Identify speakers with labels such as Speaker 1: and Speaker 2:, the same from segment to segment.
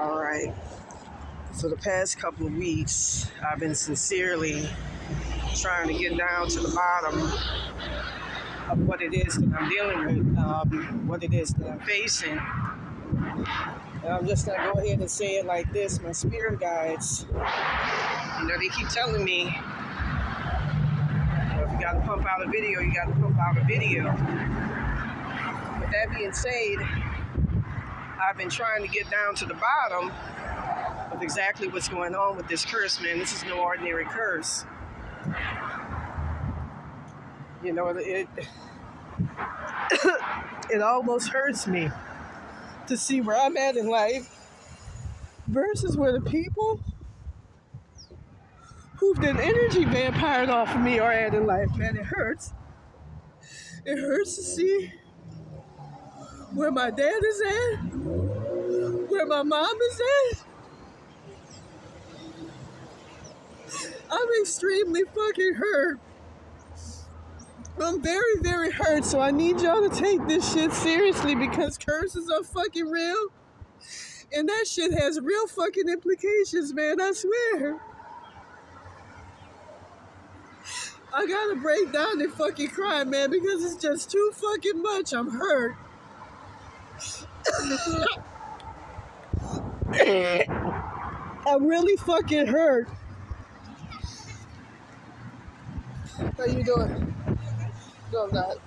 Speaker 1: All right. For the past couple of weeks, I've been sincerely trying to get down to the bottom of what it is that I'm dealing with, what it is that I'm facing. And I'm just gonna go ahead and say it like this: my spirit guides, they keep telling me, if you gotta pump out a video, you gotta pump out a video. With that being said, I've been trying to get down to the bottom of exactly what's going on with this curse, man. This is no ordinary curse. It almost hurts me to see where I'm at in life versus where the people who've been energy vampired off of me are at in life, man. It hurts. It hurts to see where my dad is at, where my mom is at. I'm extremely fucking hurt. I'm very, very hurt, so I need y'all to take this shit seriously because curses are fucking real. And that shit has real fucking implications, man, I swear. I gotta break down and fucking cry, man, because it's just too fucking much. I'm hurt. I'm really fucking hurt. How you doing? No, I'm not.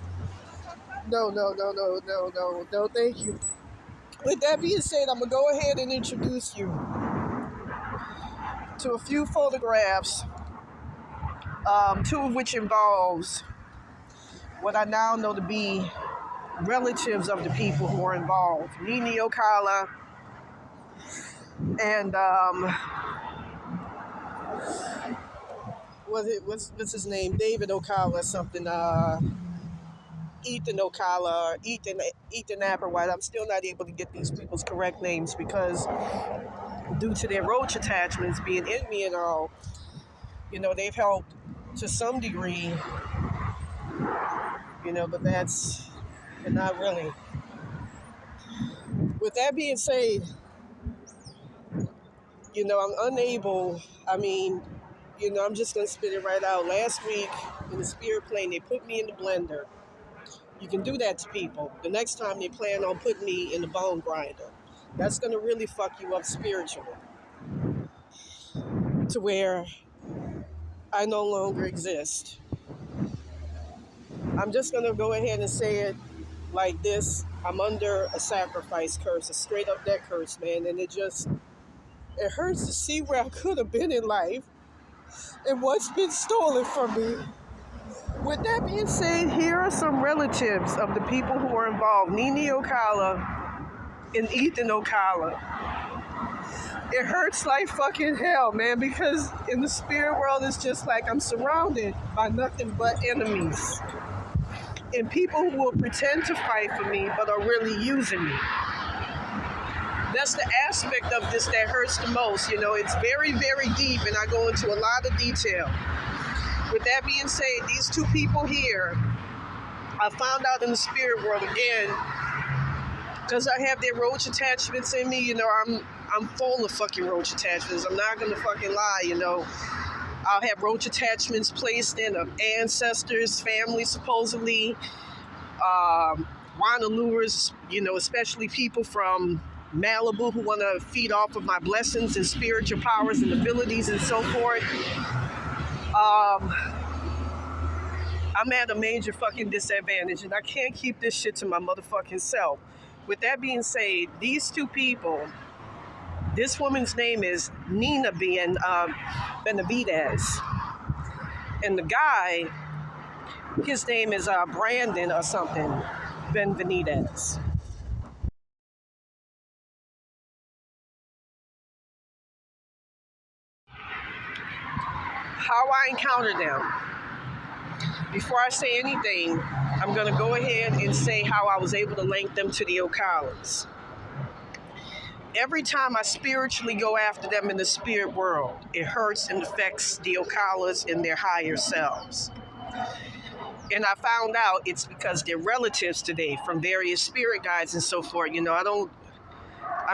Speaker 1: No, thank you. With that being said, I'm going to go ahead and introduce you to a few photographs, two of which involves what I now know to be relatives of the people who are involved. Nini Okala and what's his name? David Okala, something. Ethan Okala, Ethan Applewhite. I'm still not able to get these people's correct names because due to their roach attachments being in me and all, they've helped to some degree, but not really. With that being said, I'm unable, I'm just going to spit it right out. Last week in the spirit plane, they put me in the blender. You can do that to people. The next time they plan on putting me in the bone grinder. That's going to really fuck you up spiritually. To where I no longer exist. I'm just going to go ahead and say it like this. I'm under a sacrifice curse, a straight up death curse, man. And it hurts to see where I could have been in life and what's been stolen from me. With that being said, here are some relatives of the people who are involved. Nini Okala and Ethan Okala. It hurts like fucking hell, man, because in the spirit world, it's just like I'm surrounded by nothing but enemies. And people who will pretend to fight for me, but are really using me. That's the aspect of this that hurts the most. It's very, very deep, and I go into a lot of detail. With that being said, these two people here, I found out in the spirit world again, because I have their roach attachments in me. I'm full of fucking roach attachments. I'm not gonna fucking lie. I'll have roach attachments placed in ancestors, family, supposedly, wine lures. Especially people from Malibu who want to feed off of my blessings and spiritual powers and abilities and so forth. I'm at a major fucking disadvantage, and I can't keep this shit to my motherfucking self. With that being said, these two people, this woman's name is Nina Benavides, and the guy, his name is Brandon or something, Benavides. How I encountered them. Before I say anything, I'm going to go ahead and say how I was able to link them to the Okalas. Every time I spiritually go after them in the spirit world, it hurts and affects the Okalas in their higher selves. And I found out it's because they're relatives today from various spirit guides and so forth.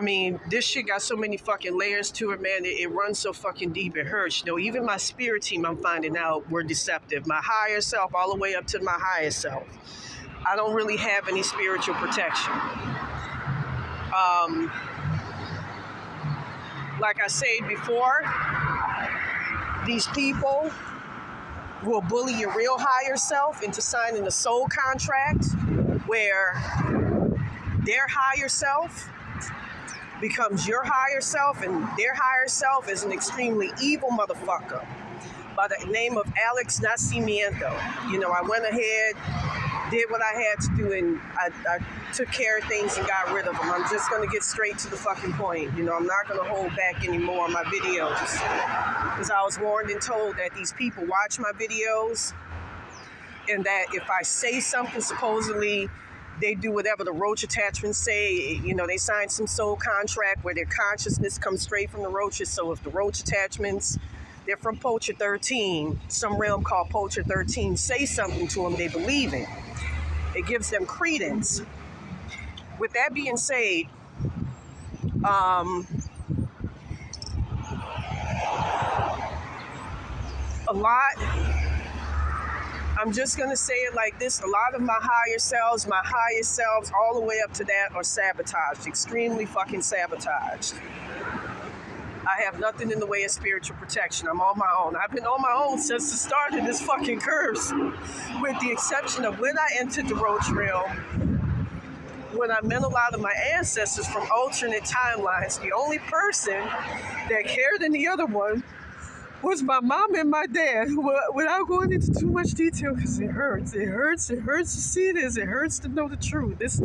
Speaker 1: I mean, this shit got so many fucking layers to it, man. It runs so fucking deep, it hurts. You know, even my spirit team, I'm finding out, were deceptive. My higher self, all the way up to my highest self. I don't really have any spiritual protection. Like I said before, these people will bully your real higher self into signing a soul contract where their higher self becomes your higher self, and their higher self is an extremely evil motherfucker by the name of Alex Nacimiento. You know, I went ahead, did what I had to do, and I took care of things and got rid of them. I'm just going to get straight to the fucking point. You know, I'm not going to hold back anymore on my videos, because I was warned and told that these people watch my videos, and that if I say something, supposedly they do whatever the roach attachments say. You know, they sign some soul contract where their consciousness comes straight from the roaches. So if the roach attachments, they're from Poacher 13, some realm called Poacher 13, say something to them, they believe it. It gives them credence. With that being said, I'm just going to say it like this. A lot of my highest selves, all the way up to that, are sabotaged, extremely fucking sabotaged. I have nothing in the way of spiritual protection. I'm on my own. I've been on my own since the start of this fucking curse, with the exception of when I entered the roach realm, when I met a lot of my ancestors from alternate timelines. The only person that cared than the other one was my mom and my dad, without going into too much detail, because it hurts to see this, it hurts to know the truth. This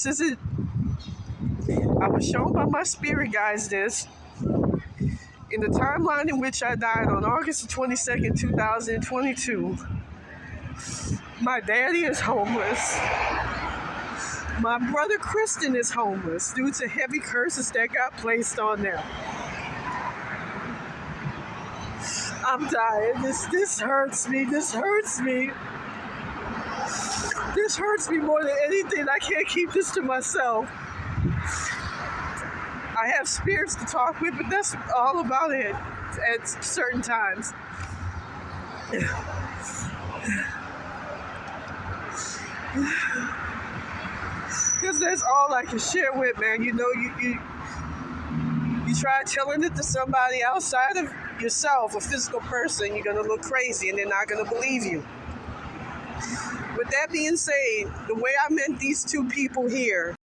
Speaker 1: isn't, I was shown by my spirit guides this, in the timeline in which I died on August 22nd, 2022, my daddy is homeless. My brother Kristen is homeless due to heavy curses that got placed on them. I'm dying. This hurts me. This hurts me. This hurts me more than anything. I can't keep this to myself. I have spirits to talk with, but that's all about it at certain times. Because that's all I can share with, man. You know, you try telling it to somebody outside of yourself, a physical person, you're going to look crazy and they're not going to believe you. With that being said, the way I met these two people here,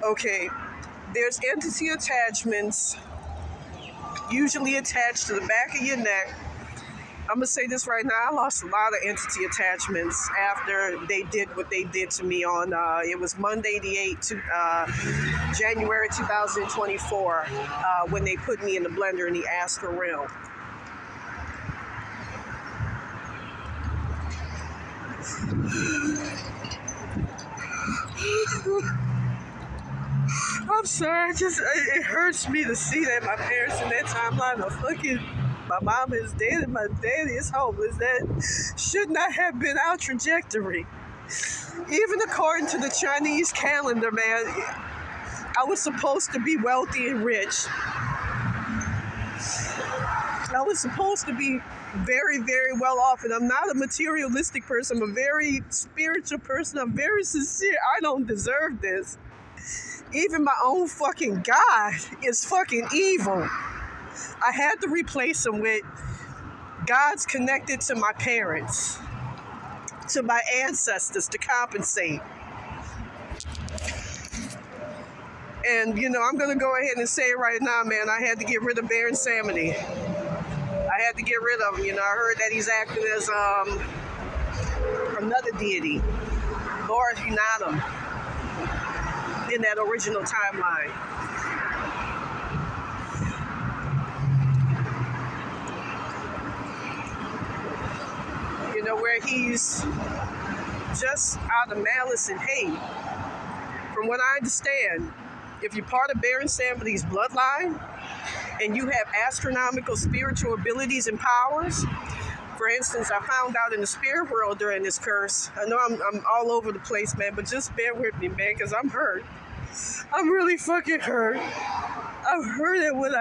Speaker 1: okay, there's entity attachments usually attached to the back of your neck. I'm going to say this right now. I lost a lot of entity attachments after they did what they did to me on, it was Monday the 8th, January 2024, when they put me in the blender in the astral realm. I'm sorry, it hurts me to see that my parents in that timeline are fucking, my mom is dead and my daddy is homeless. That should not have been our trajectory. Even according to the Chinese calendar, man, I was supposed to be wealthy and rich. I was supposed to be very, very well off, and I'm not a materialistic person. I'm a very spiritual person. I'm very sincere. I don't deserve this. Even my own fucking God is fucking evil. I had to replace him with God's connected to my parents, to my ancestors, to compensate. And, you know, I'm going to go ahead and say it right now, man. I had to get rid of Baron Samedi. I had to get rid of him. You know, I heard that he's acting as another deity, Lord Hunatum, in that original timeline. You know, where he's just out of malice and hate. From what I understand, if you're part of Baron Samedi's bloodline and you have astronomical spiritual abilities and powers, For instance, I found out in the spirit world during this curse. I know I'm all over the place, man, but just bear with me, man, because I'm hurt. I'm really fucking hurt. I'm hurt at what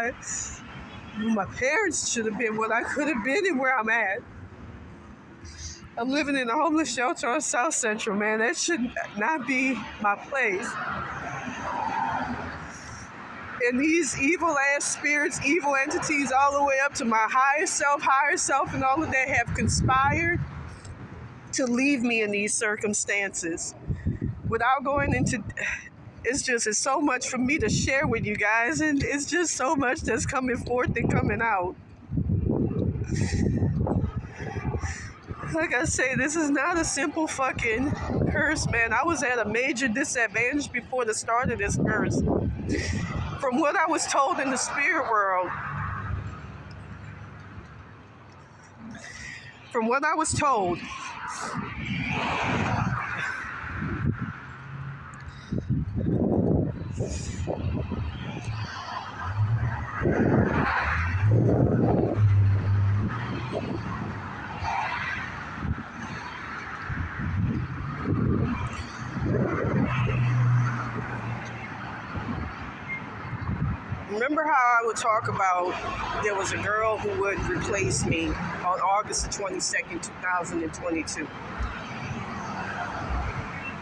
Speaker 1: my parents should have been, what I could have been, and where I'm at. I'm living in a homeless shelter on South Central, man. That should not be my place. And these evil-ass spirits, evil entities, all the way up to my higher self, and all of that have conspired to leave me in these circumstances. Without going into... It's so much for me to share with you guys, and it's just so much that's coming forth and coming out. Like I say, this is not a simple fucking curse, man. I was at a major disadvantage before the start of this curse. From what I was told in the spirit world, from what I was told, remember how I would talk about there was a girl who would replace me on August 22nd, 2022.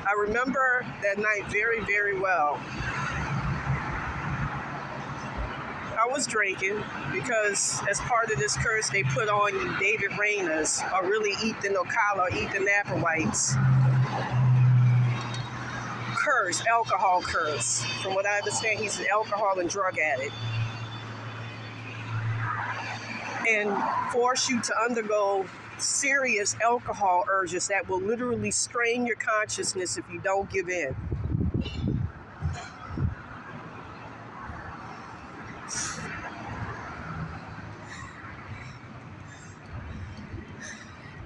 Speaker 1: I remember that night very, very well. I was drinking because as part of this curse, they put on David Rayner's or really Ethan Ocala or Ethan Applewhite's curse, alcohol curse. From what I understand, he's an alcohol and drug addict. And force you to undergo serious alcohol urges that will literally strain your consciousness if you don't give in.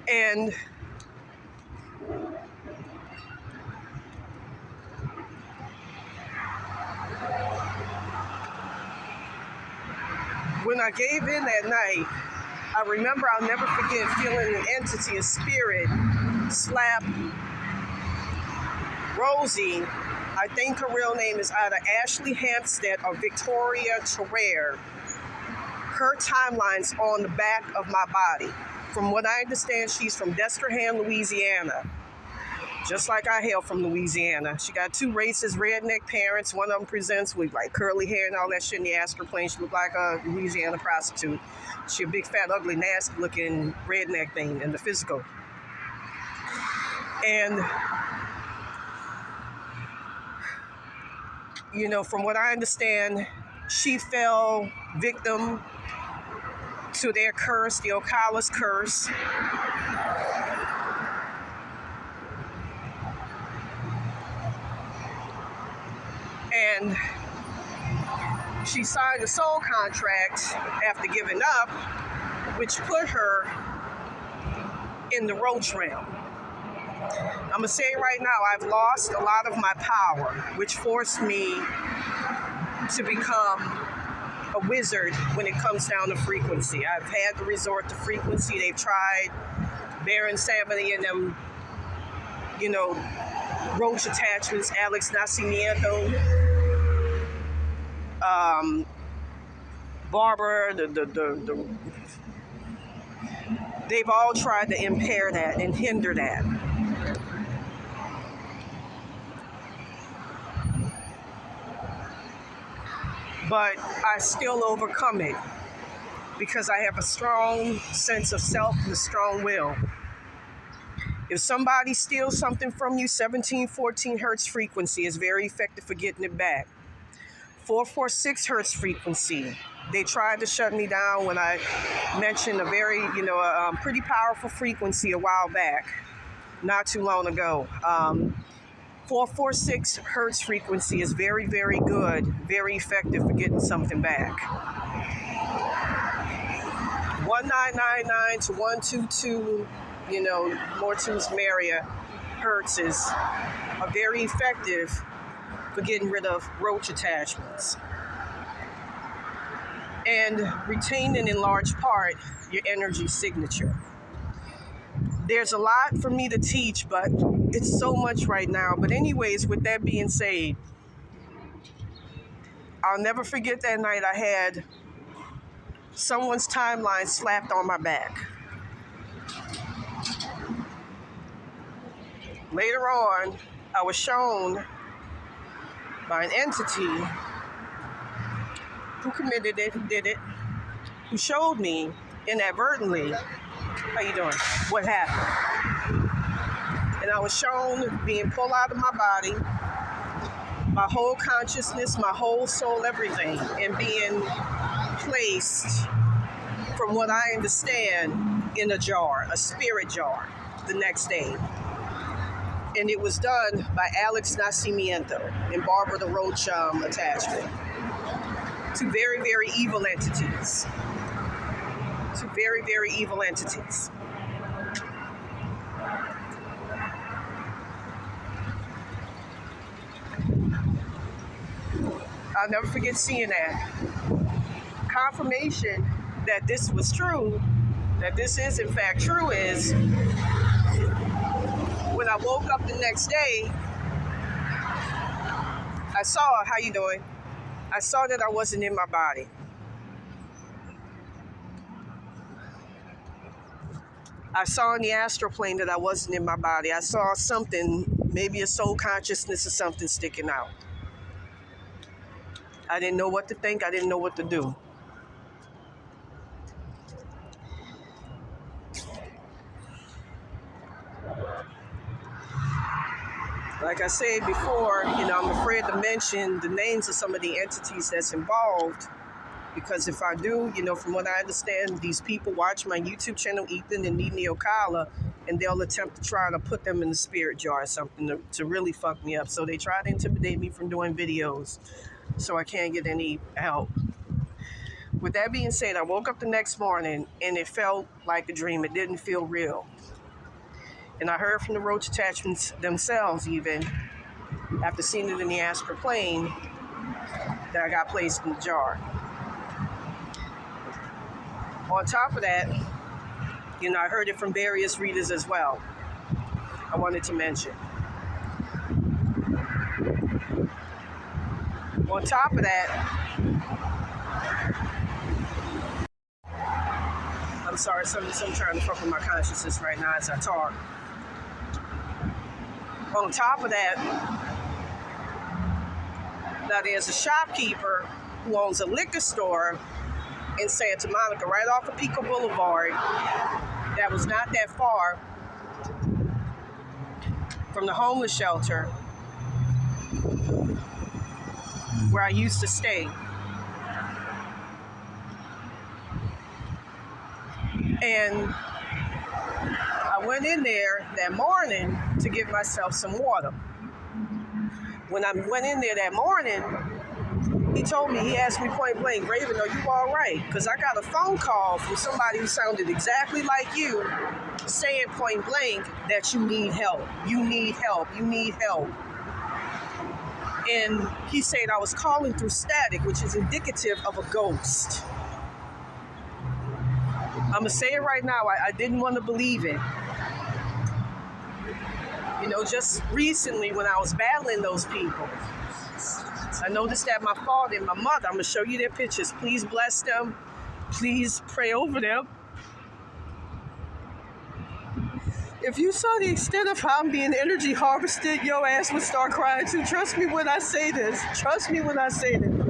Speaker 1: And when I gave in that night, I remember, I'll never forget feeling an entity, a spirit, slap Rosie. I think her real name is either Ashley Hampstead or Victoria Terrere. Her timeline's on the back of my body. From what I understand, she's from Destrehan, Louisiana. Just like I hail from Louisiana. She got two racist redneck parents. One of them presents with like curly hair and all that shit, and you ask her plain, she looked like a Louisiana prostitute. She a big, fat, ugly, nasty looking redneck thing in the physical. And, you know, from what I understand, she fell victim to their curse, the Ocala's curse. And she signed a soul contract after giving up, which put her in the roach realm. I'm gonna say right now, I've lost a lot of my power, which forced me to become a wizard when it comes down to frequency. I've had to resort to frequency. They've tried Baron Samedi and them, you know, roach attachments, Alex Nascimento, Barbara, they've all tried to impair that and hinder that. But I still overcome it because I have a strong sense of self and a strong will. If somebody steals something from you, 1714 hertz frequency is very effective for getting it back. 446 hertz frequency. They tried to shut me down when I mentioned a very, pretty powerful frequency a while back, not too long ago. 446 hertz frequency is very, very good, very effective for getting something back. 1999 to 122, more twos Maria hertz are very effective for getting rid of roach attachments and retaining in large part your energy signature. There's a lot for me to teach, but it's so much right now. But anyways, with that being said, I'll never forget that night I had someone's timeline slapped on my back. Later on, I was shown by an entity who committed it, who did it, who showed me inadvertently, how you doing, what happened. And I was shown being pulled out of my body, my whole consciousness, my whole soul, everything, and being placed, from what I understand, in a jar, a spirit jar, the next day. And it was done by Alex Nascimento and Barbara the Roach attachment. Two very, very evil entities. Two very, very evil entities. I'll never forget seeing that. Confirmation that this was true, that this is in fact true, is when I woke up the next day, I saw, how you doing? I saw that I wasn't in my body. I saw in the astral plane that I wasn't in my body. I saw something, maybe a soul consciousness or something sticking out. I didn't know what to think. I didn't know what to do. Like I said before, I'm afraid to mention the names of some of the entities that's involved, because if I do, from what I understand, these people watch my YouTube channel, Ethan and Nini Okala, and they'll attempt to try to put them in the spirit jar or something to really fuck me up. So they try to intimidate me from doing videos so I can't get any help. With that being said, I woke up the next morning and it felt like a dream. It didn't feel real. And I heard from the roach attachments themselves, even after seeing it in the astral plane, that I got placed in the jar. On top of that, I heard it from various readers as well. I wanted to mention. On top of that, I'm sorry, something trying to fuck with my consciousness right now as I talk. On top of that, now there's a shopkeeper who owns a liquor store in Santa Monica, right off of Pico Boulevard, that was not that far from the homeless shelter where I used to stay. And I went in there that morning to give myself some water. When I went in there that morning, he told me, he asked me point blank, Raven, are you all right? Because I got a phone call from somebody who sounded exactly like you, saying point blank that you need help. You need help. You need help. And he said I was calling through static, which is indicative of a ghost. I'm going to say it right now. I didn't want to believe it. Just recently when I was battling those people, I noticed that my father and my mother, I'm going to show you their pictures. Please bless them. Please pray over them. If you saw the extent of how I'm being energy harvested, your ass would start crying too. Trust me when I say this. Trust me when I say this.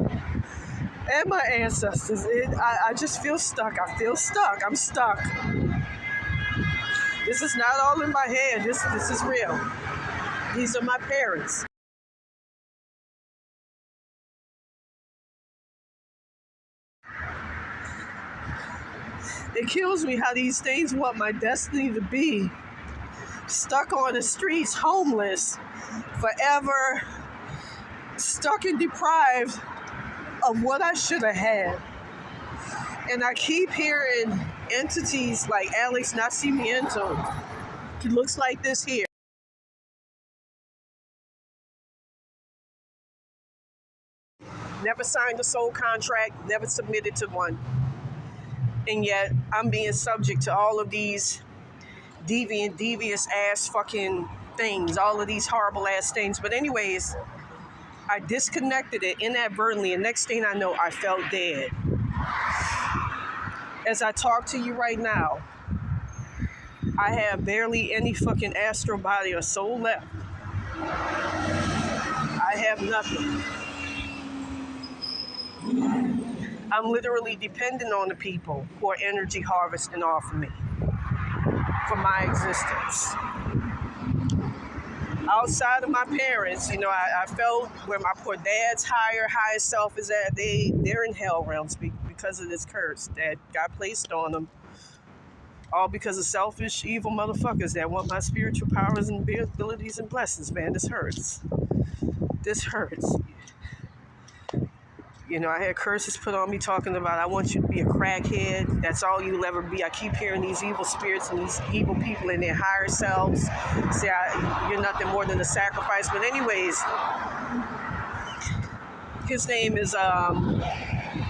Speaker 1: And my ancestors. I just feel stuck. I feel stuck. I'm stuck. This is not all in my head. This is real. These are my parents. It kills me how these things want my destiny to be. Stuck on the streets, homeless, forever, stuck and deprived of what I should have had. And I keep hearing entities like Alex Nascimento. He looks like this here. Never signed a soul contract, never submitted to one. And yet I'm being subject to all of these devious ass fucking things, all of these horrible ass things. But anyways, I disconnected it inadvertently, and next thing I know, I felt dead. As I talk to you right now, I have barely any fucking astral body or soul left. I have nothing. I'm literally dependent on the people who are energy harvesting off of me for my existence. Outside of my parents, you know, I felt where my poor dad's higher self is at, they're in hell realms because of this curse that got placed on them. All because of selfish, evil motherfuckers that want my spiritual powers and abilities and blessings, man. This hurts. This hurts. You know, I had curses put on me talking about, I want you to be a crackhead. That's all you'll ever be. I keep hearing these evil spirits and these evil people in their higher selves say, you're nothing more than a sacrifice. But anyways, his name is,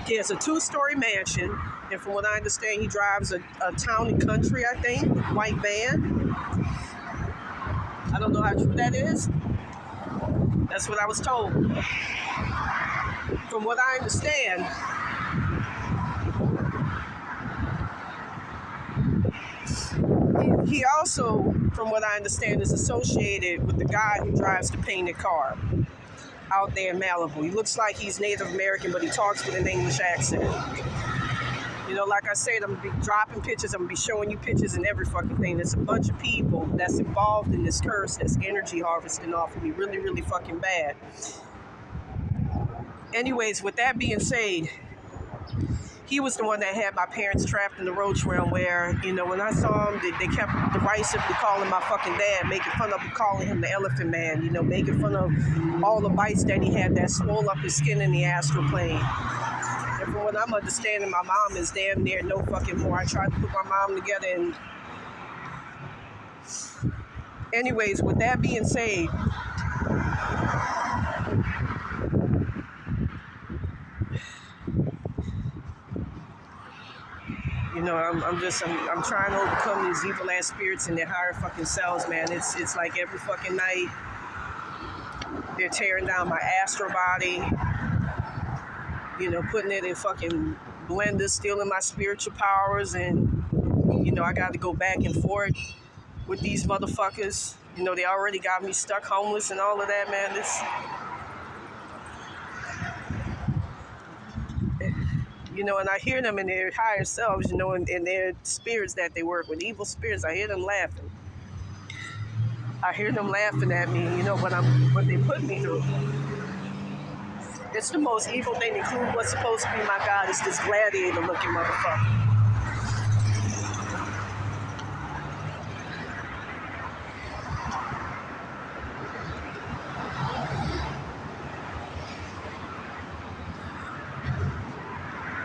Speaker 1: he has a 2-story mansion. And from what I understand, he drives a town and country, I think, white van. I don't know how true that is. That's what I was told. From what I understand, he also, from what I understand, is associated with the guy who drives the painted car out there in Malibu. He looks like he's Native American, but he talks with an English accent. You know, like I said, I'm going to be dropping pictures. I'm going to be showing you pictures and every fucking thing. There's a bunch of people that's involved in this curse that's energy harvesting off of me really, really fucking bad. Anyways, with that being said, he was the one that had my parents trapped in the roach realm where, you know, when I saw him, they kept derisively calling my fucking dad, making fun of him, calling him the Elephant Man, you know, making fun of all the bites that he had that swole up his skin in the astral plane. And from what I'm understanding, my mom is damn near no fucking more. I tried to put my mom together and... Anyways, with that being said, you know, I'm trying to overcome these evil ass spirits in their higher fucking selves, man. It's like every fucking night they're tearing down my astral body, you know, putting it in fucking blenders, stealing my spiritual powers, and you know, I got to go back and forth with these motherfuckers. You know, they already got me stuck homeless and all of that, man. You know, and I hear them in their higher selves, you know, and their spirits that they work with, evil spirits. I hear them laughing. I hear them laughing at me, you know, what they put me through. It's the most evil thing, including what's supposed to be my God, is this gladiator-looking motherfucker.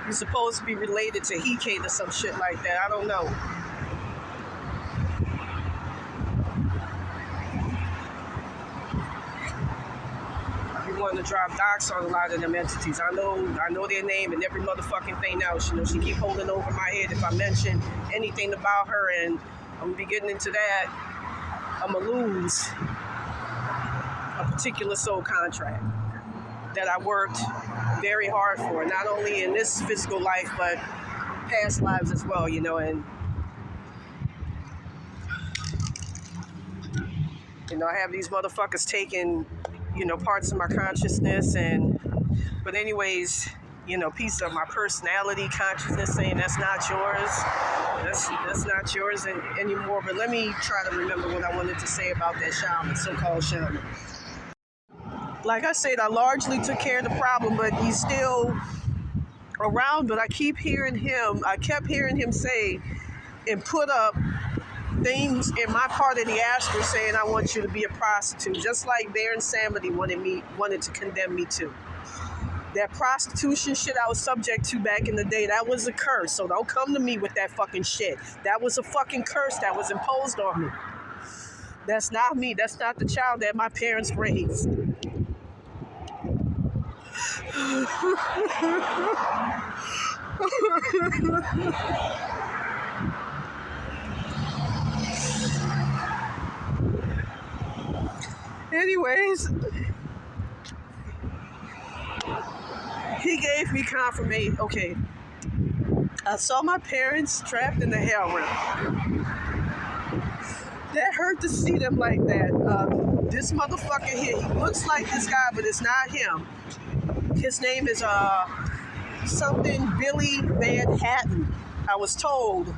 Speaker 1: He's supposed to be related to Hecate or some shit like that. I don't know. We want to drop docs on a lot of them entities. I know their name and every motherfucking thing else. You know, she keep holding over my head if I mention anything about her, and I'm gonna be getting into that. I'm gonna lose a particular soul contract that I worked very hard for, not only in this physical life, but past lives as well, you know, and you know, I have these motherfuckers taking, you know, parts of my consciousness, but anyways, you know, pieces of my personality, consciousness, saying that's not yours, that's not yours anymore. But let me try to remember what I wanted to say about that shaman, so-called shaman. Like I said, I largely took care of the problem, but he's still around. But I kept hearing him say and put up things in my part of the astral saying, I want you to be a prostitute, just like Baron Samedi wanted to condemn me to. That prostitution shit I was subject to back in the day, that was a curse. So don't come to me with that fucking shit. That was a fucking curse that was imposed on me. That's not me. That's not the child that my parents raised. Anyways, he gave me confirmation. Okay, I saw my parents trapped in the hell realm. That hurt to see them like that. This motherfucker here, he looks like this guy, but it's not him. His name is something Billy Van Hatton. I was told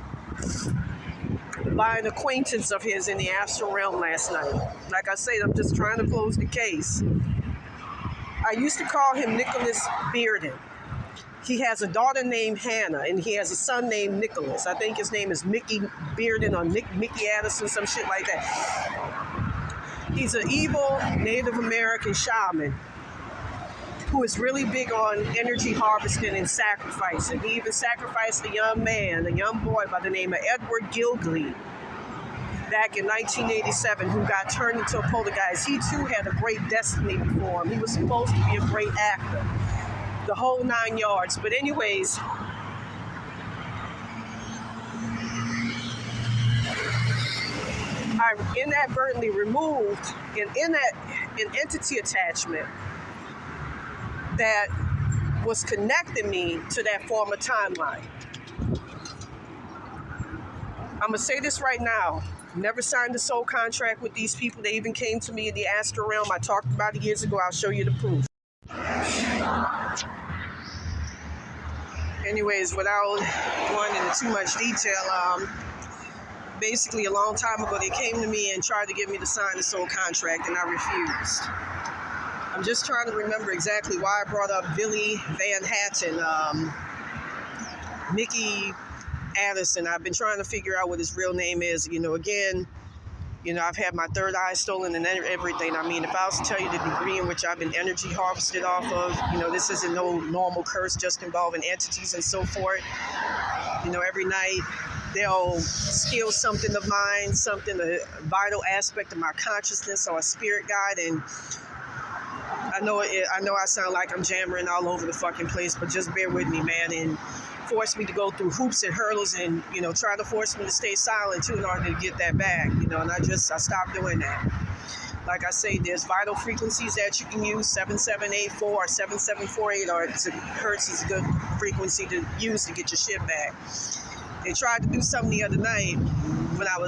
Speaker 1: by an acquaintance of his in the astral realm last night. Like I said, I'm just trying to close the case. I used to call him Nicholas Bearden. He has a daughter named Hannah, and he has a son named Nicholas. I think his name is Mickey Bearden or Mickey Addison, some shit like that. He's an evil Native American shaman who is really big on energy harvesting and sacrificing. He even sacrificed a young man, a young boy by the name of Edward Gilgley back in 1987 who got turned into a poltergeist. He too had a great destiny before him. He was supposed to be a great actor. The whole 9 yards. But anyways, I inadvertently removed an entity attachment that was connecting me to that former timeline. I'm going to say this right now. Never signed a soul contract with these people. They even came to me in the astral realm. I talked about it years ago. I'll show you the proof. Anyways, without going into too much detail, basically a long time ago they came to me and tried to get me to sign a soul contract, and I refused. I'm just trying to remember exactly why I brought up Billy Van Hatton, Mickey Addison. I've been trying to figure out what his real name is. I've had my third eye stolen and everything. I mean, if I was to tell you the degree in which I've been energy harvested off of, this isn't no normal curse just involving entities and so forth. Every night they'll steal something of mine, a vital aspect of my consciousness or a spirit guide. And I know I sound like I'm jammering all over the fucking place, but just bear with me, man, and force me to go through hoops and hurdles and, try to force me to stay silent too in order to get that back, and I stopped doing that. Like I say, there's vital frequencies that you can use, 7784 or 7748, or hertz is a good frequency to use to get your shit back. They tried to do something the other night when I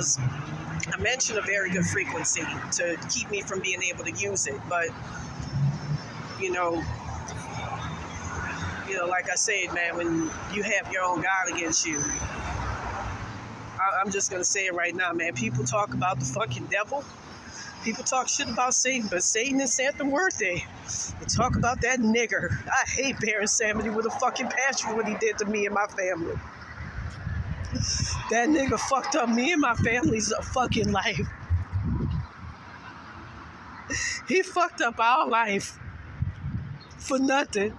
Speaker 1: mentioned a very good frequency to keep me from being able to use it, but, like I said, man, when you have your own God against you, I'm just going to say it right now, man. People talk about the fucking devil. People talk shit about Satan, but Satan is Santa Muerte. They talk about that nigger. I hate Baron Samedi with a fucking passion for what he did to me and my family. That nigga fucked up me and my family's fucking life. He fucked up our life for nothing.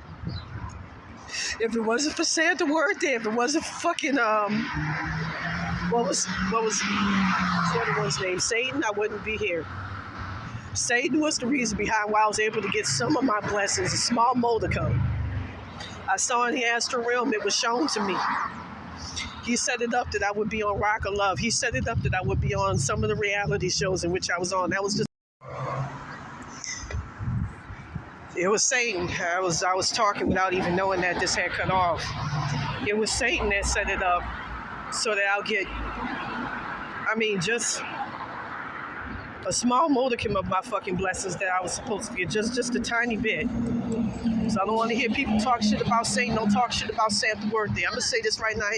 Speaker 1: If it wasn't for Santa Muerte, if it wasn't for fucking what was the other one's name? Satan, I wouldn't be here. Satan was the reason behind why I was able to get some of my blessings, a small modicum. I saw in the astral realm, it was shown to me. He set it up that I would be on Rock of Love. He set it up that I would be on some of the reality shows in which I was on. That was just... It was Satan. I was talking without even knowing that this had cut off. It was Satan that set it up so that I'll get, just a small modicum of my fucking blessings that I was supposed to get, just a tiny bit. So I don't want to hear people talk shit about Satan. Don't talk shit about Santa Muerte. I'm going to say this right now.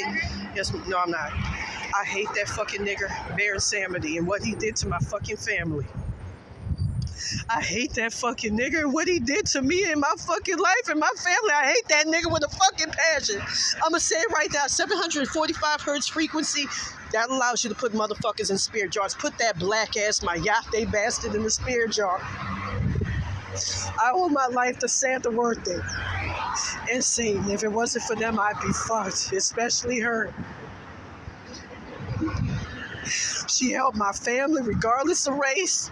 Speaker 1: No, I'm not. I hate that fucking nigger, Baron Samedi, and what he did to my fucking family. I hate that fucking nigger and what he did to me and my fucking life and my family. I hate that nigger with a fucking passion. I'm going to say it right now. 745 hertz frequency. That allows you to put motherfuckers in spirit jars. Put that black ass, my Yahweh bastard, in the spirit jar. I owe my life to Santa Muerte and Satan. If it wasn't for them, I'd be fucked. Especially her. She helped my family regardless of race.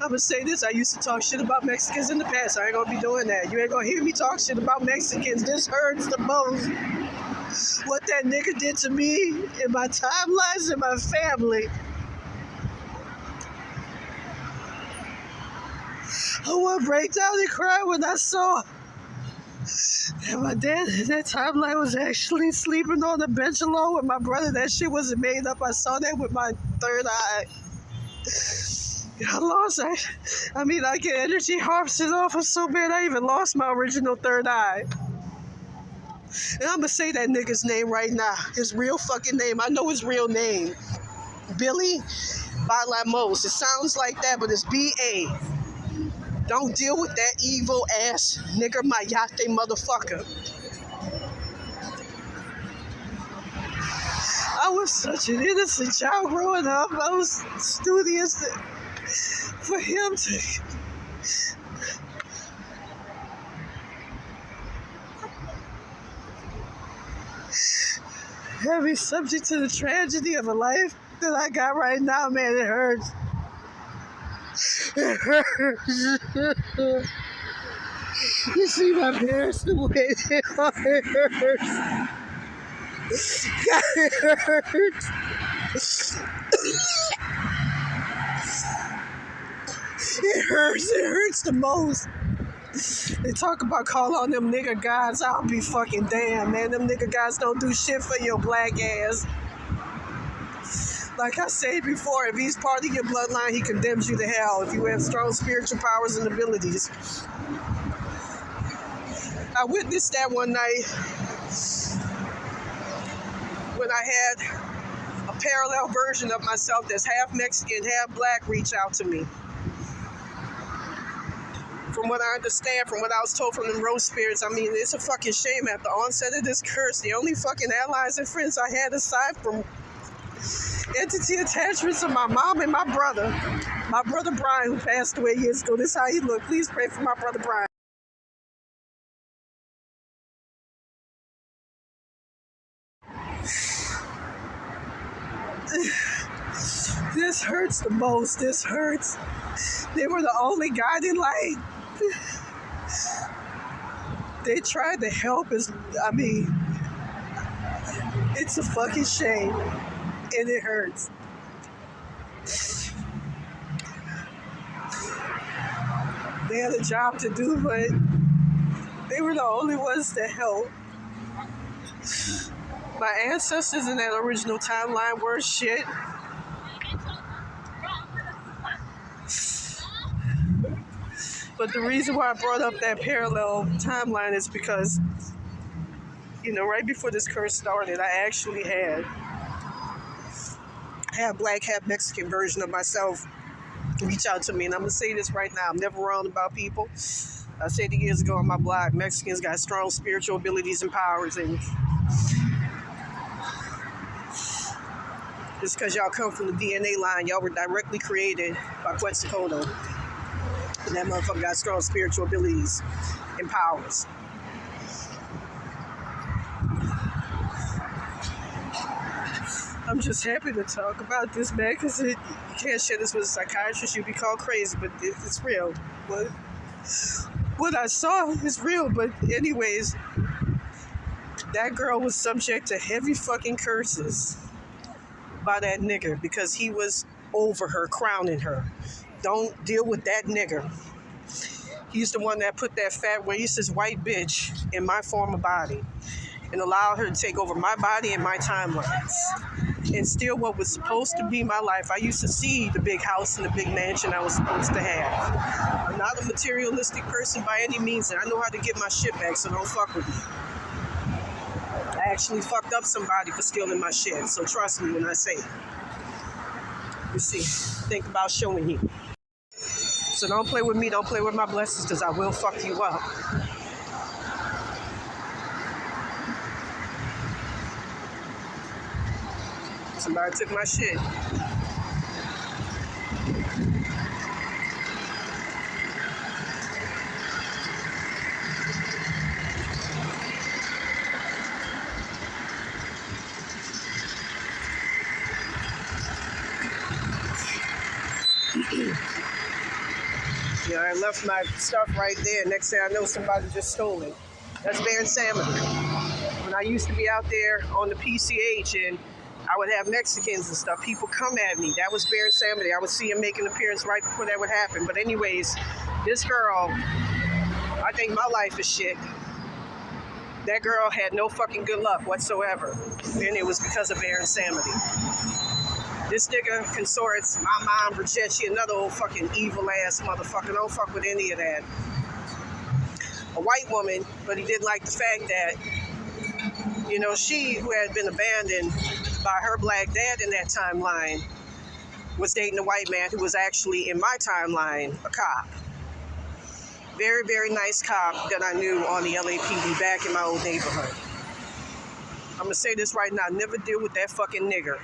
Speaker 1: I'm going to say this. I used to talk shit about Mexicans in the past. I ain't going to be doing that. You ain't going to hear me talk shit about Mexicans. This hurts the most. What that nigga did to me and my timelines and my family. I want to break down and cry when I saw that my dad in that timeline was actually sleeping on the bench alone with my brother. That shit wasn't made up. I saw that with my third eye. I get energy harvested off of so bad I even lost my original third eye. And I'm gonna say that nigga's name right now. His real fucking name. I know his real name. Billy Balamos. It sounds like that, but it's B.A. Don't deal with that evil ass nigger mayate motherfucker. I was such an innocent child growing up. I was studious for him to... Heavy subject to the tragedy of a life that I got right now, man, it hurts. It hurts. You see my parents the way they are, it hurts. God, it hurts. It hurts the most. They talk about call on them nigga guys. I'll be fucking damn, man. Them nigga guys don't do shit for your black ass. Like I said before, if he's part of your bloodline, he condemns you to hell if you have strong spiritual powers and abilities. I witnessed that one night when I had a parallel version of myself that's half Mexican, half black reach out to me. From what I understand, from what I was told from them rose spirits, I mean, it's a fucking shame at the onset of this curse. The only fucking allies and friends I had aside from entity attachments of my mom and my brother Brian, who passed away years ago. This is how he looked. Please pray for my brother Brian. This hurts the most. This hurts. They were the only guiding light. They tried to help us. I mean, it's a fucking shame. And it hurts. They had a job to do, but they were the only ones to help. My ancestors in that original timeline were shit. But the reason why I brought up that parallel timeline is because, you know, right before this curse started, I actually had half black, half Mexican version of myself reach out to me. And I'm going to say this right now. I'm never wrong about people. I said it years ago on my blog, Mexicans got strong spiritual abilities and powers. And just because y'all come from the DNA line, y'all were directly created by Quetzalcoatl. And that motherfucker got strong spiritual abilities and powers. I'm just happy to talk about this, man, because you can't share this with a psychiatrist. You'd be called crazy, but it's real. What I saw is real, but anyways, that girl was subject to heavy fucking curses by that nigger because he was over her, crowning her. Don't deal with that nigger. He's the one that put that fat racist white bitch in my former body and allowed her to take over my body and my timelines and steal what was supposed to be my life. I used to see the big house and the big mansion I was supposed to have. I'm not a materialistic person by any means, and I know how to get my shit back, so don't fuck with me. I actually fucked up somebody for stealing my shit, so trust me when I say it. You see, think about showing you. So don't play with me, don't play with my blessings, because I will fuck you up. Somebody took my shit. Yeah, I left my stuff right there. Next thing I know, somebody just stole it. That's Bear and Salmon. When I used to be out there on the PCH and I would have Mexicans and stuff, people come at me. That was Bear and Salmon. I would see him make an appearance right before that would happen. But anyways, This girl, I think my life is shit. That girl had no fucking good luck whatsoever. And it was because of Baron Samedi. This nigga consorts, my mom, Bridget, another old fucking evil ass motherfucker. Don't fuck with any of that. A white woman, but he didn't like the fact that, you know, she, who had been abandoned by her black dad in that timeline, was dating a white man who was actually, in my timeline, a cop. Very, very nice cop that I knew on the LAPD back in my old neighborhood. I'm gonna say this right now, never deal with that fucking nigger.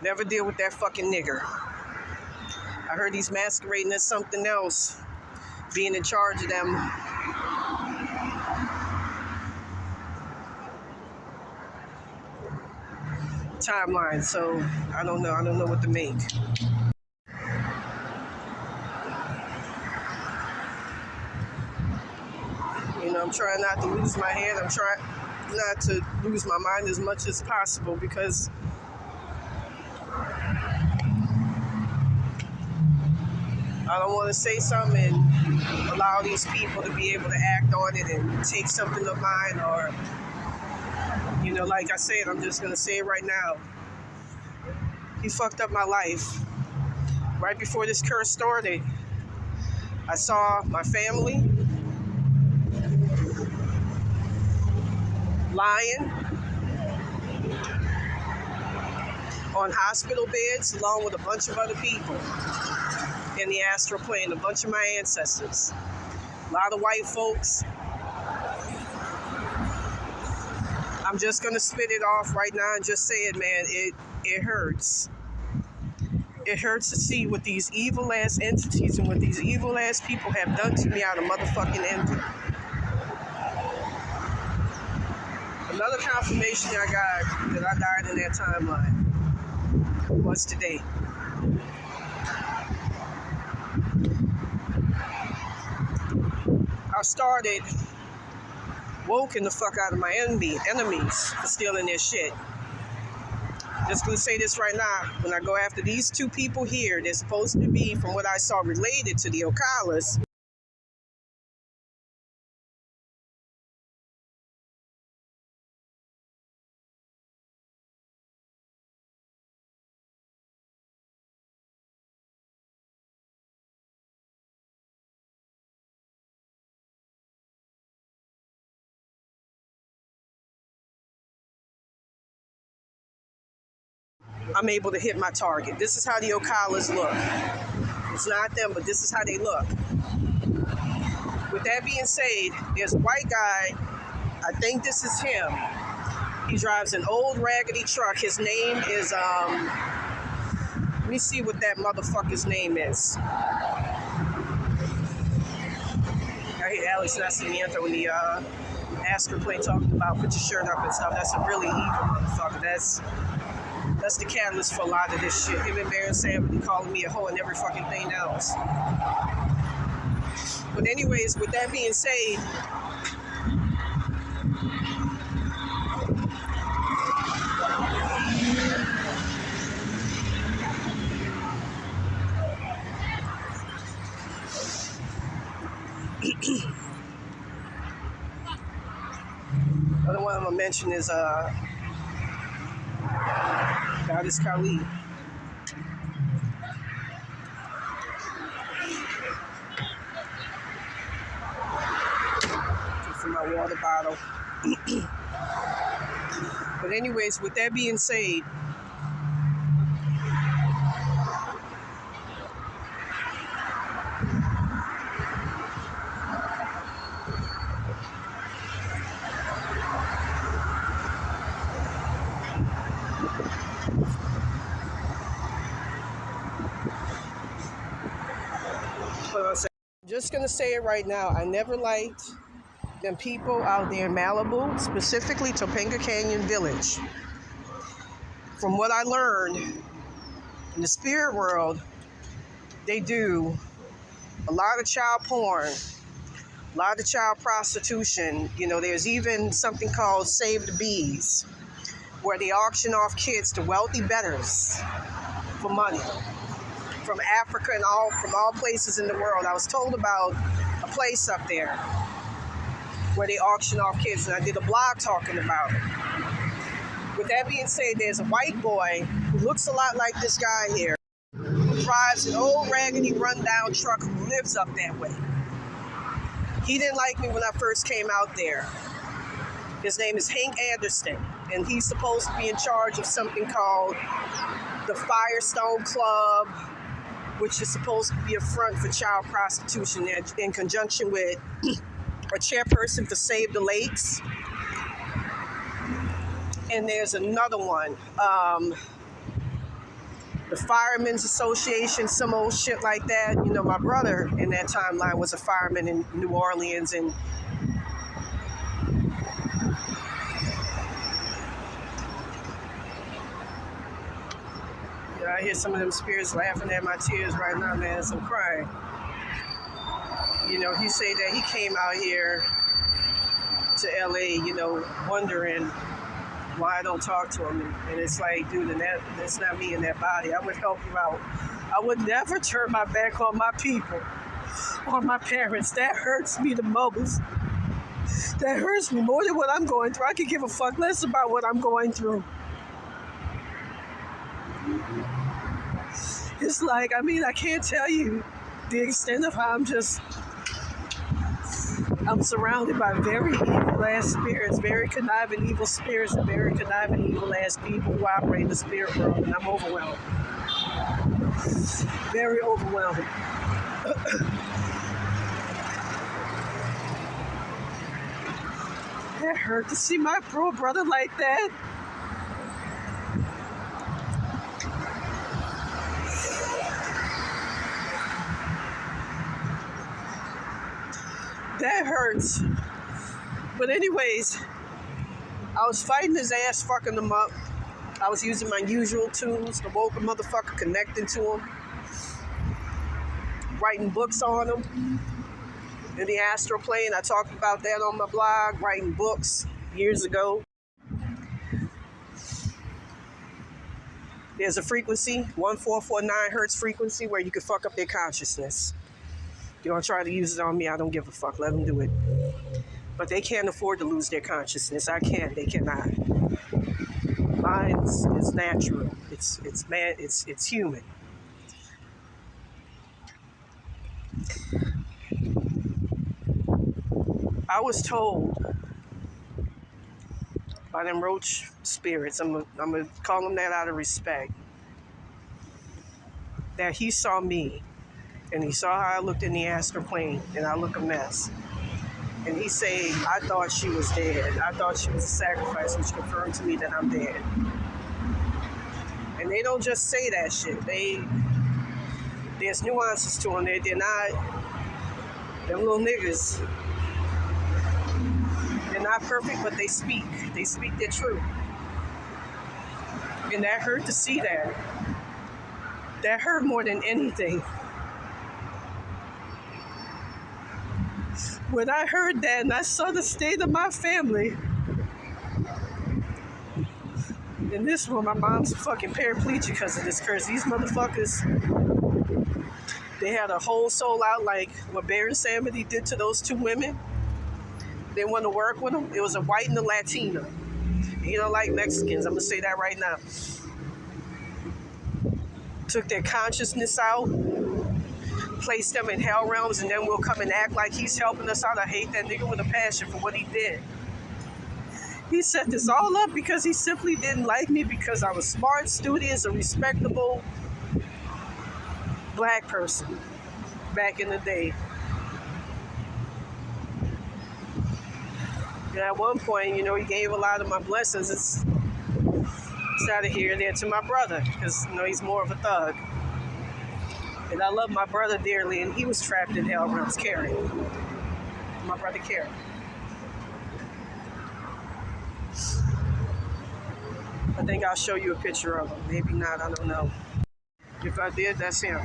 Speaker 1: Never deal with that fucking nigger. I heard he's masquerading as something else, being in charge of them. Timeline, so I don't know what to make. You know, I'm trying not to lose my head. I'm trying not to lose my mind as much as possible because I don't want to say something and allow these people to be able to act on it and take something of mine, or, you know, like I said, I'm just going to say it right now. He fucked up my life. Right before this curse started, I saw my family lying on hospital beds along with a bunch of other people in the astral plane, a bunch of my ancestors. A lot of white folks. I'm just going to spit it off right now and just say it, man. It hurts. It hurts to see what these evil-ass entities and what these evil-ass people have done to me out of motherfucking envy. Another confirmation that I got that I died in that timeline was today. I started woken the fuck out of my enemies for stealing their shit. Just gonna say this right now. When I go after these two people here, they're supposed to be, from what I saw, related to the Ocala's. I'm able to hit my target. This is how the Ocala's look. It's not them, but this is how they look. With that being said, there's a white guy. I think this is him. He drives an old raggedy truck. His name is, let me see what that motherfucker's name is. I hear Alex Nascimento in the Asker play talking about put your shirt up and stuff. That's a really evil motherfucker. That's the catalyst for a lot of this shit. Him and Baron Samedi calling me a hoe and every fucking thing else. But anyways, with that being said, another one I'm gonna mention is Goddess Kali. From my water bottle. But anyways, with that being said, just gonna say it right now. I never liked them people out there in Malibu, specifically Topanga Canyon Village. From what I learned in the spirit world, they do a lot of child porn, a lot of child prostitution. You know, there's even something called Save the Bees, where they auction off kids to wealthy bettors for money. from Africa and from all places in the world. I was told about a place up there where they auction off kids, and I did a blog talking about it. With that being said, there's a white boy who looks a lot like this guy here, who drives an old raggedy rundown truck, who lives up that way. He didn't like me when I first came out there. His name is Hank Anderson, and he's supposed to be in charge of something called the Firestone Club, which is supposed to be a front for child prostitution, in conjunction with a chairperson for Save the Lakes. And there's another one, the Firemen's Association, some old shit like that. You know, my brother in that timeline was a fireman in New Orleans, and I hear some of them spirits laughing at my tears right now, man, as I'm crying. You know, he said that he came out here to LA, you know, wondering why I don't talk to him. And it's like, dude, and that's not me in that body. I would help you out. I would never turn my back on my people or my parents. That hurts me the most. That hurts me more than what I'm going through. I could give a fuck less about what I'm going through. It's like, I mean, I can't tell you the extent of how I'm surrounded by very evil-ass spirits, very conniving evil spirits, and very conniving evil-ass people who operate in the spirit world, and I'm overwhelmed. Very overwhelmed. It hurt to see my poor brother like that. That hurts. But anyways, I was fighting his ass, fucking him up. I was using my usual tools to woke a motherfucker, connecting to him, writing books on him. In the astral plane, I talked about that on my blog, writing books years ago. There's a frequency, 1449 hertz frequency, where you can fuck up their consciousness. If you want to try to use it on me, I don't give a fuck. Let them do it. But they can't afford to lose their consciousness. I can. They cannot. Mine is natural. It's man. It's human. I was told by them roach spirits, I'm gonna call them that out of respect, that he saw me, and he saw how I looked in the astral plane, and I look a mess. And he said, I thought she was dead. I thought she was a sacrifice, which confirmed to me that I'm dead. And they don't just say that shit. There's nuances to them. They're not, them little niggas, they're not perfect, but they speak. They speak their truth. And that hurt to see that. That hurt more than anything. When I heard that and I saw the state of my family, in this room, my mom's fucking paraplegic because of this curse. These motherfuckers, they had a whole soul out like what Baron Samedi did to those two women. They want to work with them. It was a white and a Latina. He don't like Mexicans. I'm going to say that right now. Took their consciousness out, placed them in hell realms, and then we'll come and act like he's helping us out. I hate that nigga with a passion for what he did. He set this all up because he simply didn't like me because I was smart, studious, a respectable black person back in the day. And at one point, you know, he gave a lot of my blessings. It's out of here and there to my brother because, you know, he's more of a thug. And I love my brother dearly, and he was trapped in hell realms, Carrie. My brother, Carrie. I think I'll show you a picture of him. Maybe not, I don't know. If I did, that's him.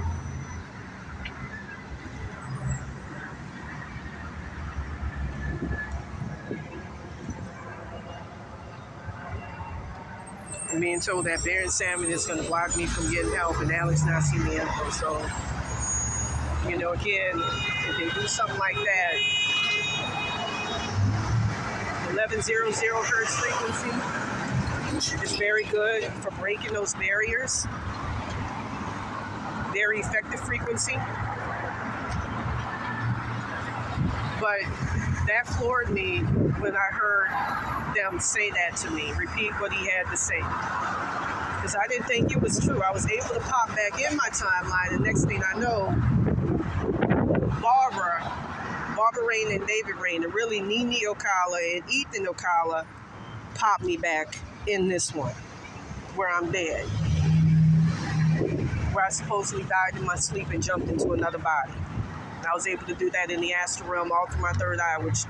Speaker 1: I'm being told that Baron Salmon is going to block me from getting help, and Alex not see me info. So, you know, again, if they do something like that, 1100 hertz frequency is very good for breaking those barriers. Very effective frequency. But that floored me when I heard them say that to me, repeat what he had to say. Because I didn't think it was true. I was able to pop back in my timeline, and next thing I know, Barbara Rain and David Rain, and really Nene Ocala and Ethan Ocala popped me back in this one, where I'm dead. Where I supposedly died in my sleep and jumped into another body. I was able to do that in the astral realm all through my third eye, which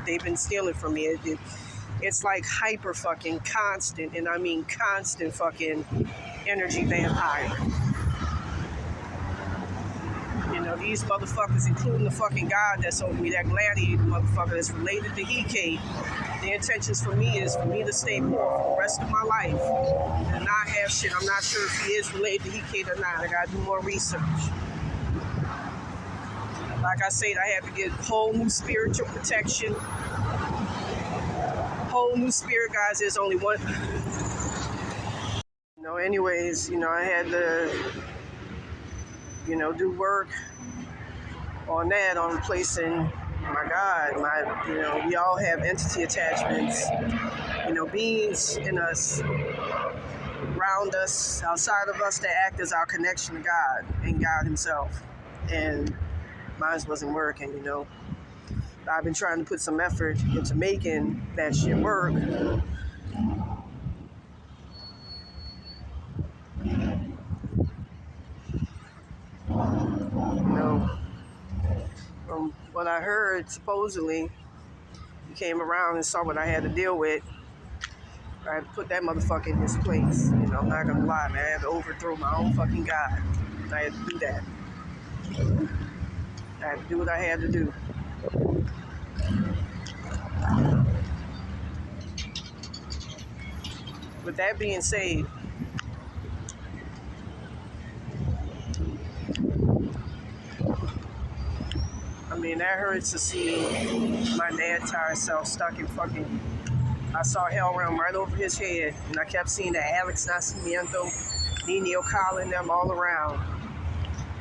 Speaker 1: they've been stealing from me. It's like hyper fucking constant, and I mean constant fucking energy vampire. You know, these motherfuckers, including the fucking god that's over me, that gladiator motherfucker that's related to Hike, the intentions for me is for me to stay poor for the rest of my life and not have shit. I'm not sure if he is related to Hike or not. I gotta do more research. Like I said, I have to get whole new spiritual protection. Whole new spirit, guys. There's only one. You know, anyways, you know, I had to, you know, do work on that, on replacing my God. You know, we all have entity attachments. You know, beings in us, around us, outside of us, that act as our connection to God and God Himself. And mine wasn't working, you know. I've been trying to put some effort into making that shit work. You know, from what I heard, supposedly, you came around and saw what I had to deal with. I had to put that motherfucker in his place. You know, I'm not gonna lie, man. I had to overthrow my own fucking God. I had to do that. I had to do what I had to do. With that being said, I mean, that hurts to see my mad tired self stuck in fucking. I saw Hell Realm right over his head, and I kept seeing that Alex Nascimento, Nene Ocala, and them all around.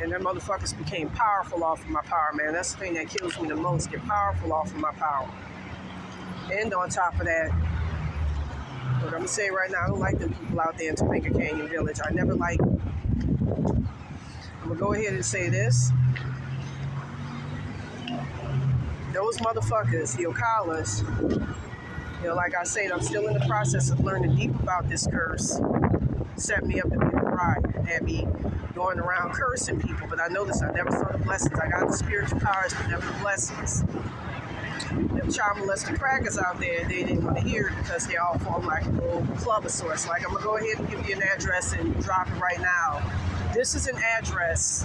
Speaker 1: And them motherfuckers became powerful off of my power, man. That's the thing that kills me the most, get powerful off of my power. And on top of that, what I'm gonna say right now, I don't like them people out there in Topeka Canyon Village. I never liked them. I'm gonna go ahead and say this. Those motherfuckers, the Ocalas, you know, like I said, I'm still in the process of learning deep about this curse. Set me up to be a bride, had me going around cursing people, but I noticed I never saw the blessings. I got the spiritual powers, but never the blessings. Them child molested crackers out there, they didn't want to hear it because they all form like a little club of sorts. Like, I'm going to go ahead and give you an address and drop it right now. This is an address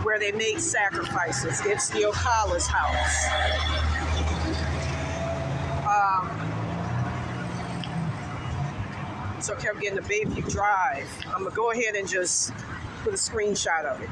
Speaker 1: where they make sacrifices. It's the Ocala's house. So I kept getting the Bayview Drive. I'm going to go ahead and just put a screenshot of it.